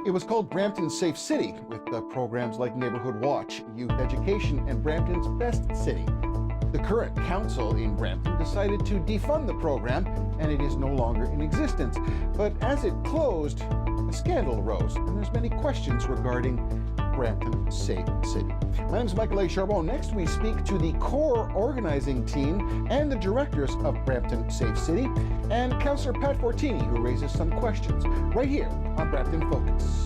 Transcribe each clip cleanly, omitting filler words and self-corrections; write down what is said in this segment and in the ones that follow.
It was called Brampton SAFE CITY, with programs like Neighborhood Watch, Youth Education, and Brampton's Best City. The current council in Brampton decided to defund the program, and it is no longer in existence. But as it closed, a scandal arose, and there's many questions regarding Brampton SAFE CITY. My name is Michael A. Charbon. Next, we speak to the core organizing team and the directors of Brampton SAFE CITY, and Councillor Pat Fortini, who raises some questions right here on Brampton Focus.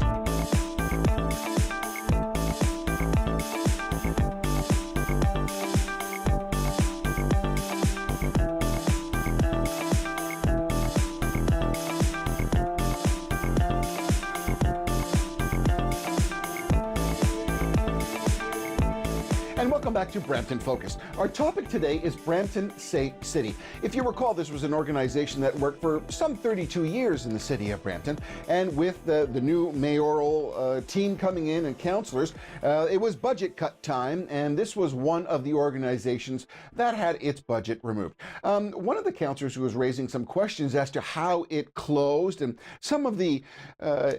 And welcome back to Brampton Focus. Our topic today is Brampton SAFE CITY. If you recall, this was an organization that worked for some 32 years in the city of Brampton, and with the new mayoral team coming in and councillors, it was budget cut time, and this was one of the organizations that had its budget removed. One of the councillors who was raising some questions as to how it closed and some of the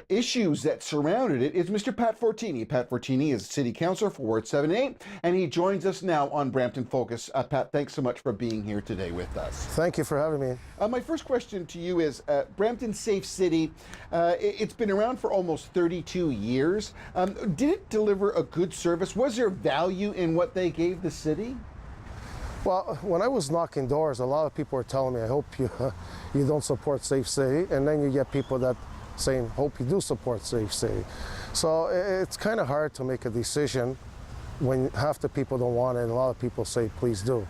issues that surrounded it is Mr. Pat Fortini. Pat Fortini is City Councillor for Ward 7 and 8, and he joins us now on Brampton Focus. Pat, thanks so much for being here today with us. Thank you for having me. My first question to you is, Brampton SAFE CITY, it's been around for almost 32 years. Did it deliver a good service? Was there value in what they gave the city? Well, when I was knocking doors, a lot of people were telling me, I hope you don't support SAFE CITY, and then you get people that saying, hope you do support SAFE CITY. So it's kind of hard to make a decision when half the people don't want it and a lot of people say, please do.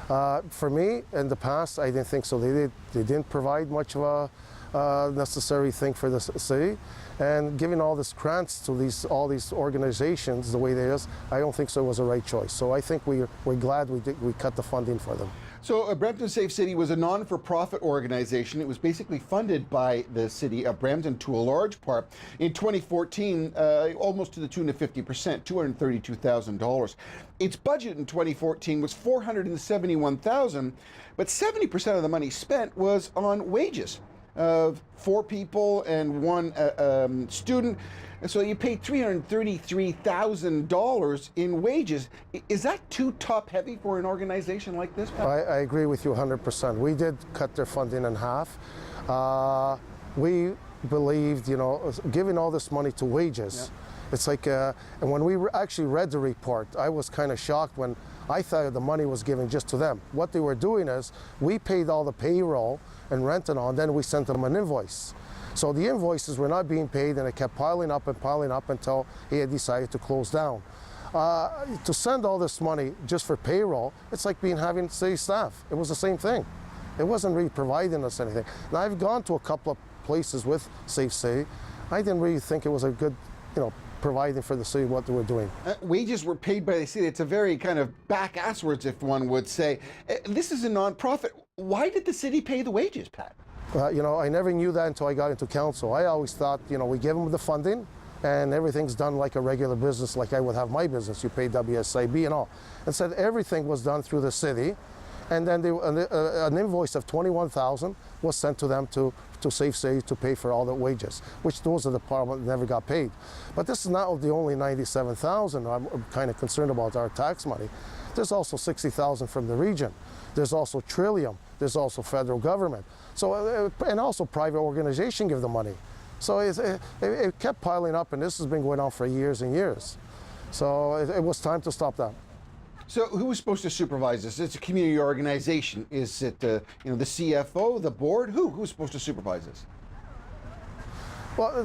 For me, in the past, I didn't think so. They didn't provide much of a necessary thing for the city. And giving all these grants to all these organizations the way they is, I don't think so it was the right choice. So I think we're glad we cut the funding for them. So Brampton SAFE CITY was a non-for-profit organization. It was basically funded by the city of Brampton to a large part. In 2014, almost to the tune of 50%, $232,000. Its budget in 2014 was $471,000, but 70% of the money spent was on wages of 4 people and 1 student. So you paid $333,000 in wages. Is that too top-heavy for an organization like this? I agree with you 100%. We did cut their funding in half. We believed, giving all this money to wages, it's like, and when we actually read the report, I was kind of shocked when I thought the money was given just to them. What they were doing is, we paid all the payroll and rent and all, and then we sent them an invoice. So the invoices were not being paid, and it kept piling up until he had decided to close down. To send all this money just for payroll, it's like having city staff. It was the same thing. It wasn't really providing us anything. Now, I've gone to a couple of places with SAFE CITY. I didn't really think it was a good, providing for the city what they were doing. Wages were paid by the city. It's a very kind of back-asswards, if one would say. This is a non-profit. Why did the city pay the wages, Pat? I never knew that until I got into council. I always thought, we give them the funding and everything's done like a regular business, like I would have my business. You pay WSIB and all. Instead, everything was done through the city, and then an invoice of $21,000 was sent to them to SAFE CITY to pay for all the wages, which those are the part that never got paid. But this is not the only $97,000. I'm kind of concerned about our tax money. There's also $60,000 from the region. There's also Trillium. There's also federal government. So, and also private organization give the money. So it kept piling up, and this has been going on for years and years. So it was time to stop that. So who was supposed to supervise this? It's a community organization. Is it the CFO, the board? Who's supposed to supervise this? Well,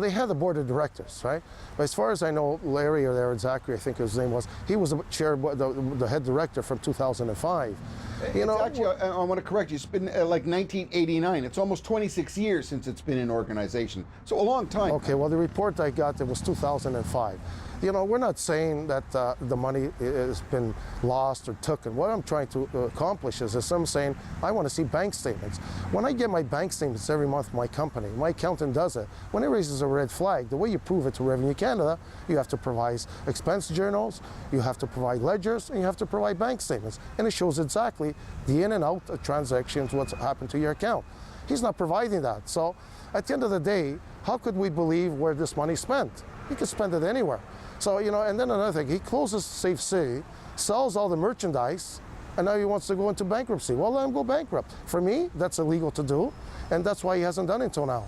they had the board of directors, right? But as far as I know, Larry or Zachary, I think his name was, he was the chair, the head director from 2005. Actually, I want to correct you. It's been like 1989. It's almost 26 years since it's been in organization. So a long time. Okay, well, the report I got, it was 2005. We're not saying that the money has been lost or taken. What I'm trying to accomplish is I'm saying I want to see bank statements. When I get my bank statements every month from my company, my accountant does it. When it raises a red flag, the way you prove it to Revenue Canada, you have to provide expense journals, you have to provide ledgers, and you have to provide bank statements. And it shows exactly the in and out of transactions, what's happened to your account. He's not providing that. So at the end of the day, how could we believe where this money's spent? He could spend it anywhere. So, you know, and then another thing, he closes Safe City, sells all the merchandise, and now he wants to go into bankruptcy. Well, let him go bankrupt. For me, that's illegal to do, and that's why he hasn't done it until now.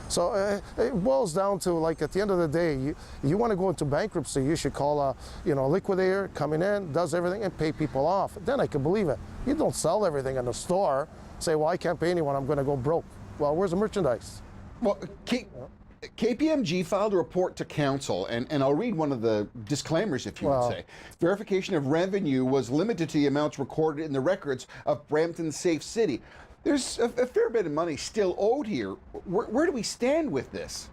So it boils down to, like, at the end of the day, you want to go into bankruptcy, you should call a, you know, liquidator, coming in, does everything, and pay people off. Then I can believe it. You don't sell everything in the store, say, well, I can't pay anyone, I'm going to go broke. Well, where's the merchandise? Well, KPMG filed a report to council, and I'll read one of the disclaimers, if you would say. Verification of revenue was limited to the amounts recorded in the records of Brampton Safe City. There's a fair bit of money still owed here. Where do we stand with this?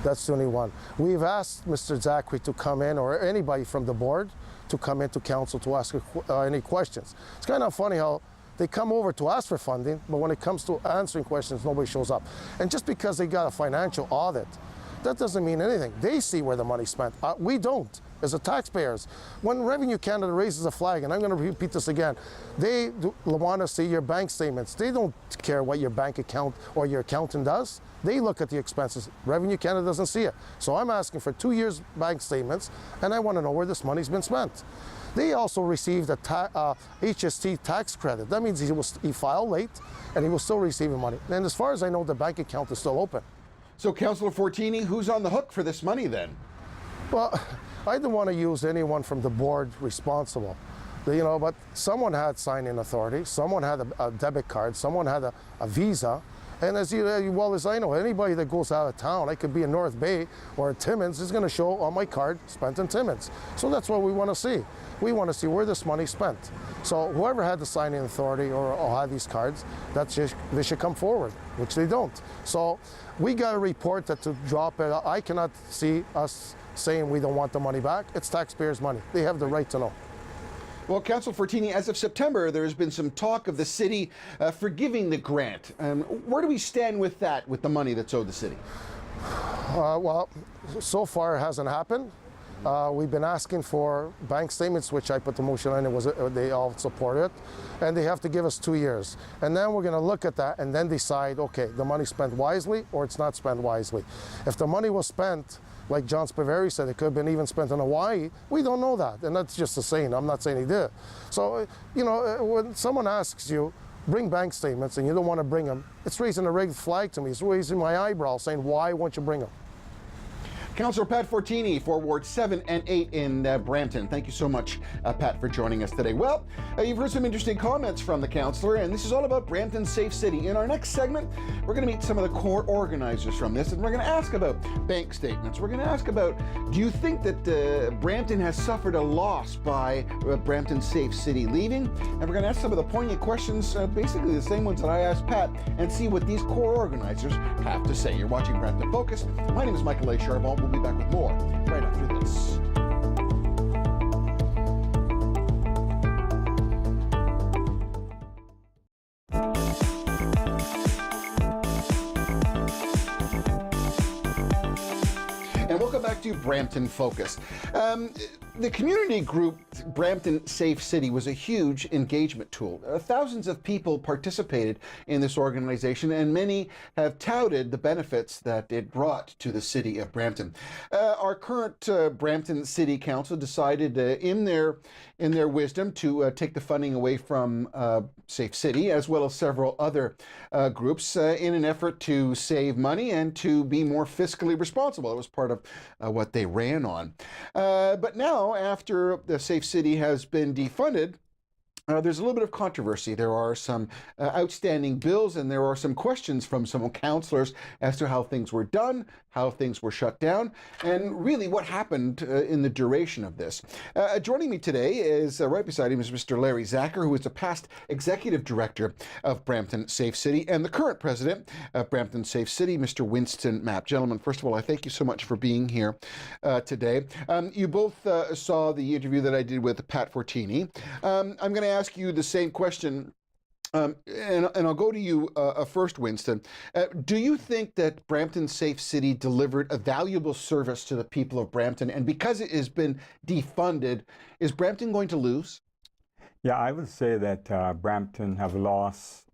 That's the only one. We've asked Mr. Zachary to come in, or anybody from the board to come into council to ask any questions. It's kind of funny how they come over to ask for funding, but when it comes to answering questions, nobody shows up. And just because they got a financial audit, that doesn't mean anything. They see where the money's spent. We don't, as the taxpayers. When Revenue Canada raises a flag, and I'm going to repeat this again, they want to see your bank statements. They don't care what your bank account or your accountant does. They look at the expenses. Revenue Canada doesn't see it. So I'm asking for 2 years bank statements, and I want to know where this money's been spent. They also received a HST tax credit. That means he filed late, and he was still receiving money. And as far as I know, the bank account is still open. So, Councillor Fortini, who's on the hook for this money then? Well, I don't want to use anyone from the board responsible. You know, but someone had signing authority, someone had a debit card, someone had a visa. And as well as I know, anybody that goes out of town, I could be in North Bay or in Timmins, is going to show on my card spent in Timmins. So that's what we want to see. We want to see where this money's spent. So whoever had the signing authority or had these cards, they should come forward, which they don't. So we got a report that to drop it. I cannot see us saying we don't want the money back. It's taxpayers' money. They have the right to know. Well, Councillor Fortini, as of September, there has been some talk of the city forgiving the grant. Where do we stand with that, with the money that's owed the city? Well, so far it hasn't happened. We've been asking for bank statements, which I put the motion on, they all support it, and they have to give us 2 years. And then we're going to look at that and then decide, okay, the money spent wisely or it's not spent wisely. If the money was spent, like John Spiveri said, it could have been even spent in Hawaii, we don't know that, and that's just a saying. I'm not saying he did. So, you know, when someone asks you, bring bank statements, and you don't want to bring them, it's raising a red flag to me. It's raising my eyebrow, saying, why won't you bring them? Councillor Pat Fortini for Ward 7 and 8 in Brampton. Thank you so much, Pat, for joining us today. Well, you've heard some interesting comments from the councillor, and this is all about Brampton Safe City. In our next segment, we're going to meet some of the core organizers from this, and we're going to ask about bank statements. We're going to ask about, do you think that Brampton has suffered a loss by Brampton Safe City leaving? And we're going to ask some of the poignant questions, basically the same ones that I asked Pat, and see what these core organizers have to say. You're watching Brampton Focus. My name is Michael A. Charbon. We'll be back with more right after this. And welcome back to Brampton Focus. The community group Brampton Safe City was a huge engagement tool. Thousands of people participated in this organization, and many have touted the benefits that it brought to the city of Brampton. Our current Brampton City Council decided in their wisdom to take the funding away from Safe City, as well as several other groups, in an effort to save money and to be more fiscally responsible. It was part of what they ran on. But now, after the Safe City has been defunded, there's a little bit of controversy. There are some outstanding bills, and there are some questions from some councillors as to how things were done, how things were shut down, and really what happened in the duration of this. Joining me today is, right beside him, is Mr. Larry Zacher, who is the past executive director of Brampton Safe City, and the current president of Brampton Safe City, Mr. Winston Mapp. Gentlemen, first of all, I thank you so much for being here today. You both saw the interview that I did with Pat Fortini. I'm going to ask you the same question, and I'll go to you first, Winston. Do you think that Brampton Safe City delivered a valuable service to the people of Brampton, and because it has been defunded, is Brampton going to lose? Yeah, I would say that Brampton have lost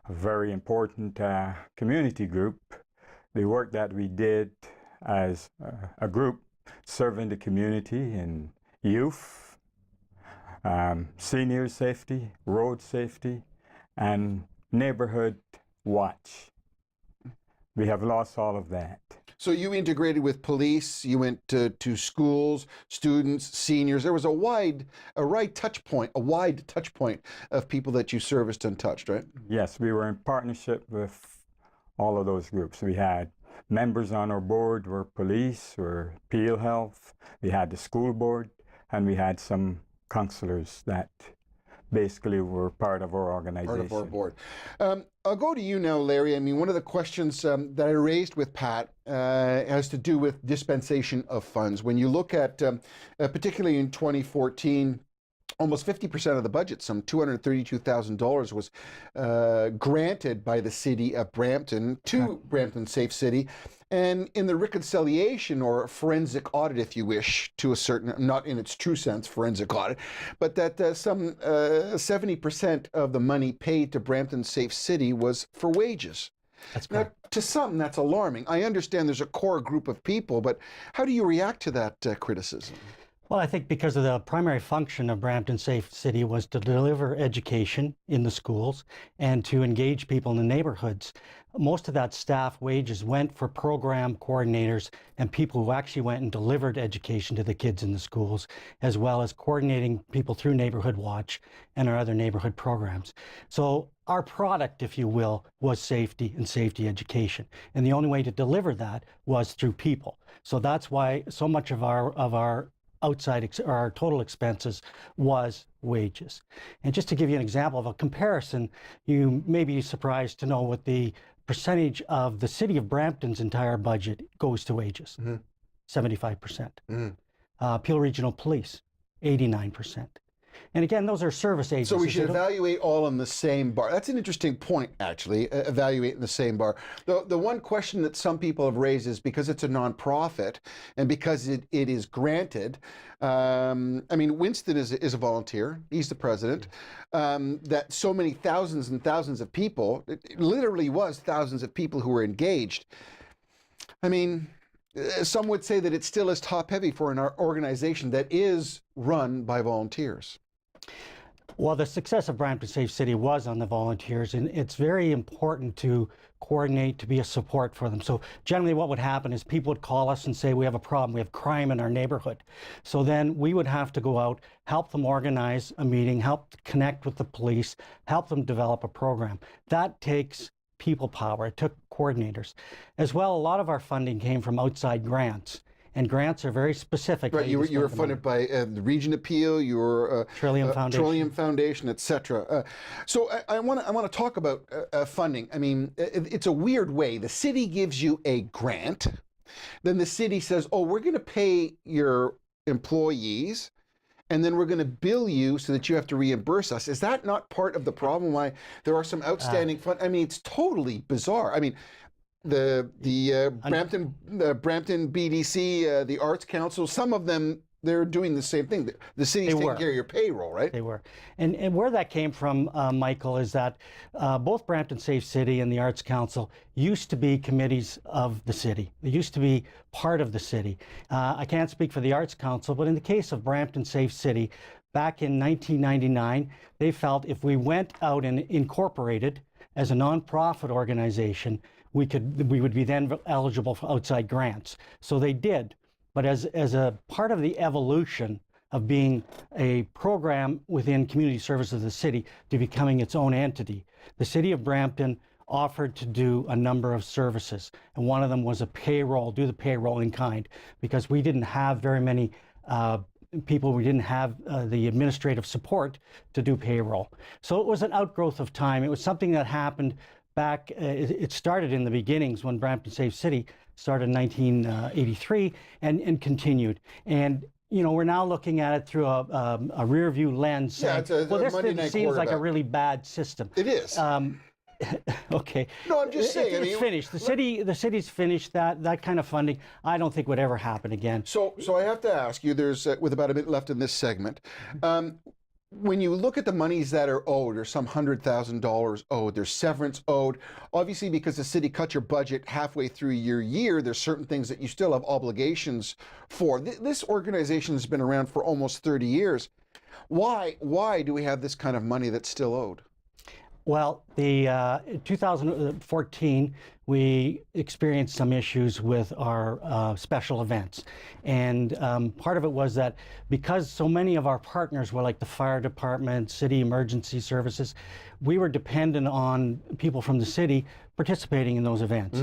a very important community group. The work that we did as a group serving the community in youth, senior safety, road safety, and neighborhood watch. We have lost all of that. So you integrated with police, you went to schools, students, seniors. There was a wide touch point of people that you serviced and touched, right? Yes, we were in partnership with all of those groups. We had members on our board were police, were Peel Health, we had the school board, and we had some counselors that basically were part of our organization. Part of our board. I'll go to you now, Larry. I mean, one of the questions that I raised with Pat has to do with dispensation of funds. When you look at, particularly in 2014, almost 50% of the budget, some $232,000, was granted by the city of Brampton to Brampton Safe City. And in the reconciliation or forensic audit, if you wish, to a certain, not in its true sense, forensic audit, but that some 70% of the money paid to Brampton Safe City was for wages. That's correct. Now, to some, that's alarming. I understand there's a core group of people, but how do you react to that criticism? Well, I think because of the primary function of Brampton Safe City was to deliver education in the schools and to engage people in the neighborhoods. Most of that staff wages went for program coordinators and people who actually went and delivered education to the kids in the schools, as well as coordinating people through Neighborhood Watch and our other neighborhood programs. So our product, if you will, was safety and safety education. And the only way to deliver that was through people. So that's why so much of our our total expenses was wages. And just to give you an example of a comparison, you may be surprised to know what the percentage of the city of Brampton's entire budget goes to wages. 75%. Peel Regional Police, 89%. And again, those are service agencies. So we should evaluate all in the same bar. That's an interesting point, actually, evaluate in the same bar. The one question that some people have raised is because it's a nonprofit and because it is granted, I mean, Winston is a volunteer, he's the president, that so many thousands and thousands of people, it literally was thousands of people who were engaged. I mean, some would say that it still is top heavy for an organization that is run by volunteers. Well, the success of Brampton Safe City was on the volunteers, and it's very important to coordinate, to be a support for them. So generally what would happen is people would call us and say, we have a problem, we have crime in our neighborhood. So then we would have to go out, help them organize a meeting, help connect with the police, help them develop a program. That takes people power. It took coordinators. As well, a lot of our funding came from outside grants. And grants are very specific. Right, you were funded by the Region Appeal, your Trillium Foundation, etc. So I want to talk about funding. I mean, it's a weird way. The city gives you a grant, then the city says, "Oh, we're going to pay your employees, and then we're going to bill you so that you have to reimburse us." Is that not part of the problem? Why there are some outstanding funds? I mean, it's totally bizarre. I mean, the Brampton BDC, the Arts Council, some of them, they're doing the same thing. The city's taking care of your payroll, right? They were. And where that came from, Michael, is that both Brampton Safe City and the Arts Council used to be committees of the city. They used to be part of the city. I can't speak for the Arts Council, but in the case of Brampton Safe City, back in 1999, they felt if we went out and incorporated as a nonprofit organization, we would be then eligible for outside grants. So they did. But as a part of the evolution of being a program within community services of the city to becoming its own entity, the city of Brampton offered to do a number of services. And one of them was do the payroll in kind, because we didn't have very many people, we didn't have the administrative support to do payroll. So it was an outgrowth of time. It was something that happened back, it started in the beginnings when Brampton Safe City started in 1983 and continued. And you know, we're now looking at it through a rear view lens. Yeah, saying, well, this seems like a really bad system. It is. Okay. No, I'm just saying. It's finished. The city's finished that kind of funding. I don't think would ever happen again. So I have to ask you. There's with about a minute left in this segment. when you look at the monies that are owed, there's some $100,000 owed, there's severance owed. Obviously, because the city cut your budget halfway through your year, there's certain things that you still have obligations for. This organization has been around for almost 30 years. Why do we have this kind of money that's still owed? Well, in 2014, we experienced some issues with our special events. And part of it was that because so many of our partners were like the fire department, city emergency services, we were dependent on people from the city participating in those events.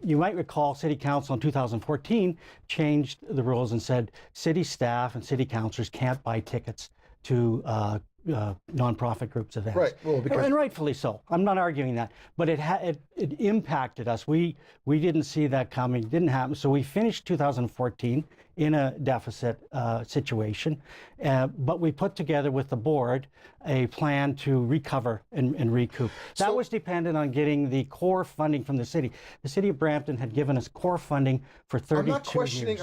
You might recall City Council in 2014 changed the rules and said city staff and city councilors can't buy tickets to nonprofit groups events. Right. Well, because and rightfully so. I'm not arguing that, but it impacted us. We didn't see that coming. It didn't happen. So we finished 2014 in a deficit situation, but we put together with the board a plan to recover and recoup. That was dependent on getting the core funding from the city. The city of Brampton had given us core funding for 32 years.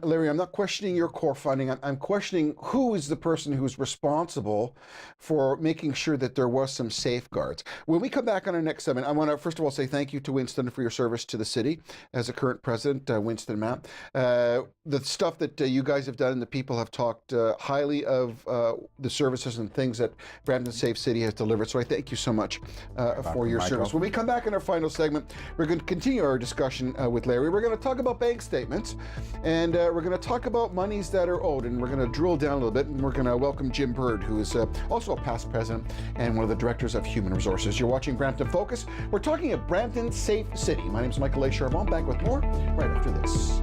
Larry, I'm not questioning your core funding. I'm questioning who is the person who's responsible for making sure that there was some safeguards. When we come back on our next segment, I want to first of all say thank you to Winston for your service to the city as a current president, Winston Mapp. The stuff that you guys have done and the people have talked highly of the services and things that Brampton Safe City has delivered. So I thank you so much for your service. When we come back in our final segment, we're going to continue our discussion with Larry. We're going to talk about bank statements, and we're going to talk about monies that are owed, and we're going to drill down a little bit, and we're going to welcome Jim Bird, who is also a past president and one of the directors of Human Resources. You're watching Brampton Focus. We're talking at Brampton Safe City. My name is Michael A. Charbon. Back with more right after this.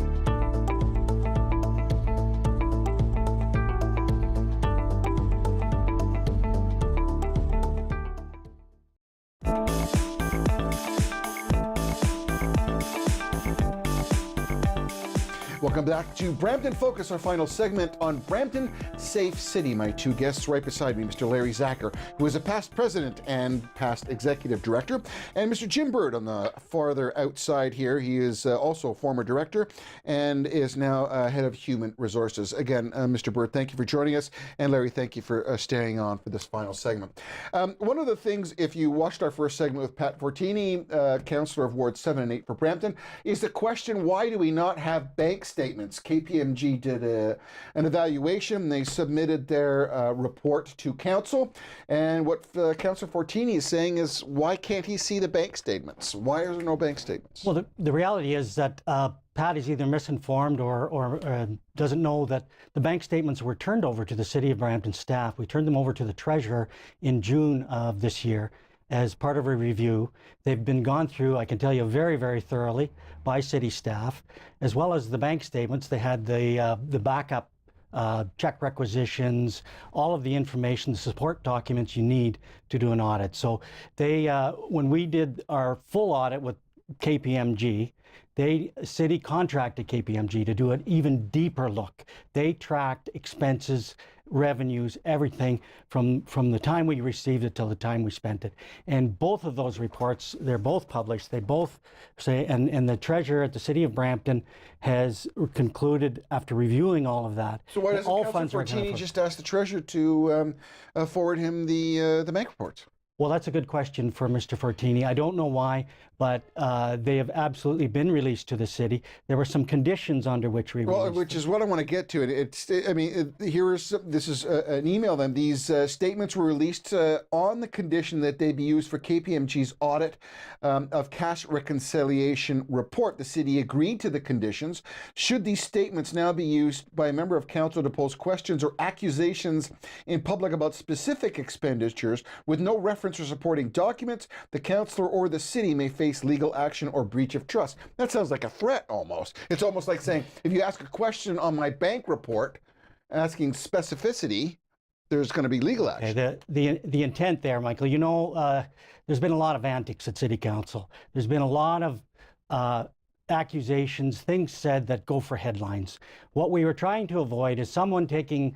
Welcome back to Brampton Focus, our final segment on Brampton Safe City. My two guests right beside me, Mr. Larry Zacher, who is a past president and past executive director, and Mr. Jim Bird on the farther outside here. He is also a former director and is now head of Human Resources. Again, Mr. Bird, thank you for joining us, and Larry, thank you for staying on for this final segment. One of the things, if you watched our first segment with Pat Fortini, Councillor of Wards 7 and 8 for Brampton, is the question, why do we not have bank statements? KPMG did an evaluation. They submitted their report to council, and what Councillor Fortini is saying is, why can't he see the bank statements? Why are there no bank statements? Well, the reality is that Pat is either misinformed or doesn't know that the bank statements were turned over to the City of Brampton staff. We turned them over to the treasurer in June of this year as part of a review. They've been gone through, I can tell you, very, very thoroughly by city staff, as well as the bank statements. They had the backup check requisitions, all of the information, the support documents you need to do an audit. So they, when we did our full audit with KPMG, city contracted KPMG to do an even deeper look. They tracked expenses, revenues, everything from the time we received it till the time we spent it. And both of those reports, they're both published. They both say, and the treasurer at the City of Brampton has concluded after reviewing all of that. So why doesn't Councillor Fortini just ask the treasurer to forward him the bank reports? Well, that's a good question for Mr. Fortini. I don't know why, but they have absolutely been released to the city. There were some conditions under which we released. Well, which is what I want to get to. This is an email then. These statements were released on the condition that they be used for KPMG's audit of cash reconciliation report. The city agreed to the conditions. Should these statements now be used by a member of council to pose questions or accusations in public about specific expenditures with no reference or supporting documents, the councillor or the city may face legal action or breach of trust. That sounds like a threat almost. It's almost like saying, if you ask a question on my bank report, asking specificity, there's going to be legal action. Okay, the intent there, Michael, you know, there's been a lot of antics at City Council. There's been a lot of accusations, things said that go for headlines. What we were trying to avoid is someone taking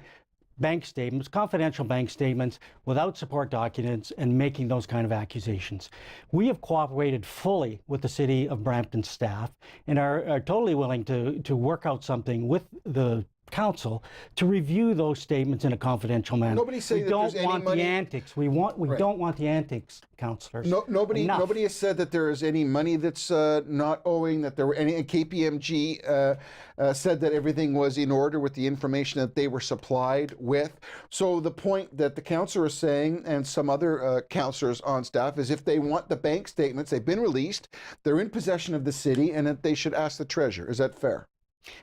bank statements, confidential bank statements, without support documents and making those kind of accusations. We have cooperated fully with the City of Brampton staff and are totally willing to work out something with the council to review those statements in a confidential manner. Nobody's saying we that there's don't any want money. the antics. We don't want the antics, councillors. Nobody has said that there is any money that's not owing, that there were any. And KPMG said that everything was in order with the information that they were supplied with. So the point that the councillor is saying, and some other councillors on staff, is if they want the bank statements, they've been released, they're in possession of the city, and that they should ask the treasurer. Is that fair?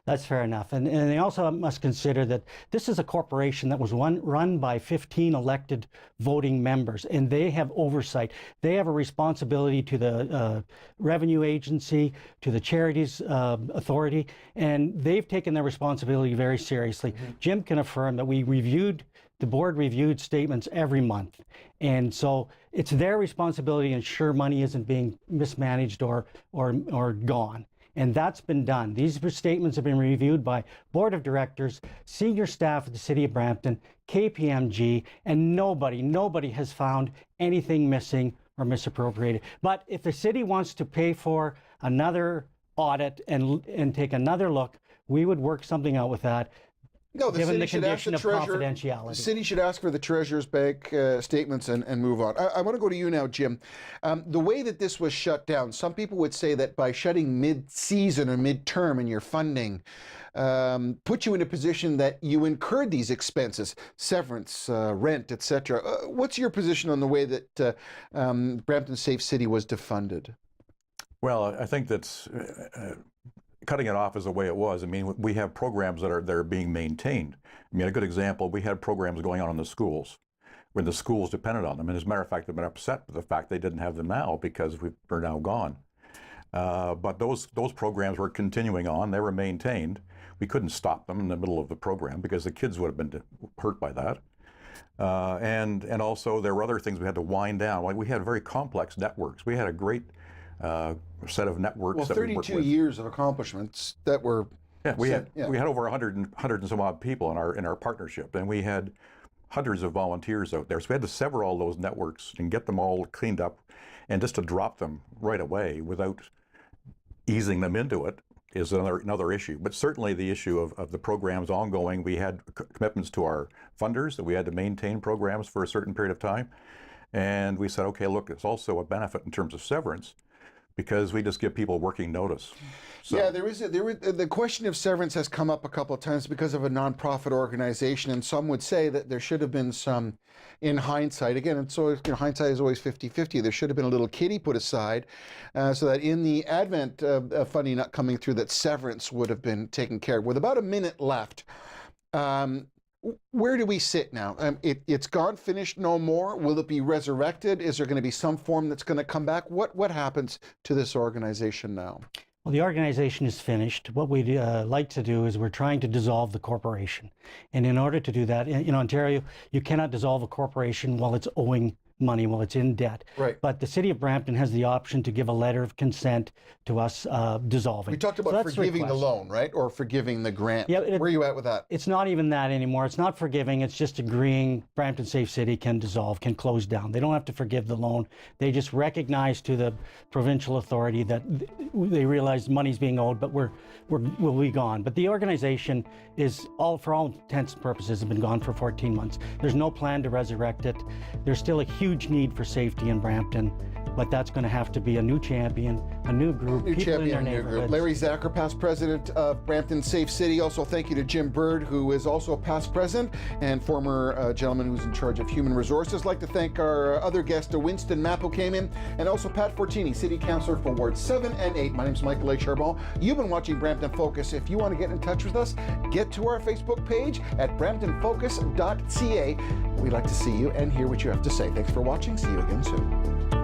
That's fair enough. And they also must consider that this is a corporation that was run by 15 elected voting members, and they have oversight. They have a responsibility to the revenue agency, to the charities authority, and they've taken their responsibility very seriously. Jim can affirm that the board reviewed statements every month. And so it's their responsibility to ensure money isn't being mismanaged or gone. And that's been done. These statements have been reviewed by board of directors, senior staff at the City of Brampton, KPMG, and nobody has found anything missing or misappropriated. But if the city wants to pay for another audit and take another look, we would work something out with that. No, the given city the should ask condition the of treasurer. confidentiality. The city should ask for the treasurer's bank statements and move on. I want to go to you now, Jim. The way that this was shut down, some people would say that by shutting mid-season or mid-term in your funding, put you in a position that you incurred these expenses, severance, rent, etc. What's your position on the way that Brampton Safe City was defunded? Well, I think that's cutting it off is the way it was. I mean, we have programs that are being maintained. I mean, a good example, we had programs going on in the schools when the schools depended on them. And as a matter of fact, they've been upset with the fact they didn't have them now because we're now gone. But those programs were continuing on. They were maintained. We couldn't stop them in the middle of the program because the kids would have been hurt by that. And also there were other things we had to wind down. Like we had very complex networks. We had a great set of networks that we worked with. 32 years of accomplishments that were. Yeah, we had over 100 and some odd people in our partnership, and we had hundreds of volunteers out there. So we had to sever all those networks and get them all cleaned up, and just to drop them right away without easing them into it is another issue. But certainly the issue of the programs ongoing, we had commitments to our funders that we had to maintain programs for a certain period of time, and we said, okay, look, it's also a benefit in terms of severance, because we just give people working notice. So. Yeah, the question of severance has come up a couple of times because of a nonprofit organization, and some would say that there should have been some, in hindsight, again, and so hindsight is always 50-50, there should have been a little kitty put aside so that in the advent of funding not coming through, that severance would have been taken care of. With about a minute left, where do we sit now? It's gone, finished, no more. Will it be resurrected? Is there going to be some form that's going to come back? What happens to this organization now? Well, the organization is finished. What we'd like to do is we're trying to dissolve the corporation. And in order to do that, in Ontario, you cannot dissolve a corporation while it's owing money, while it's in debt. Right. But the City of Brampton has the option to give a letter of consent to us dissolving. We talked about forgiving the loan, right? Or forgiving the grant. Yeah, where are you at with that? It's not even that anymore. It's not forgiving. It's just agreeing Brampton Safe City can dissolve, can close down. They don't have to forgive the loan. They just recognize to the provincial authority that they realize money's being owed, but we'll be gone. But the organization is, for all intents and purposes, has been gone for 14 months. There's no plan to resurrect it. There's still a huge need for safety in Brampton, but that's going to have to be a new champion, a new group, people in their neighborhoods. Larry Zacher, past president of Brampton Safe City. Also, thank you to Jim Bird, who is also a past president and former gentleman who's in charge of human resources. I'd like to thank our other guest, Winston Mapp, who came in, and also Pat Fortini, City Councillor for Wards 7 and 8. My name is Michael A. Charbon. You've been watching Brampton Focus. If you want to get in touch with us, get to our Facebook page at bramptonfocus.ca. We'd like to see you and hear what you have to say. Thanks for watching. See you again soon.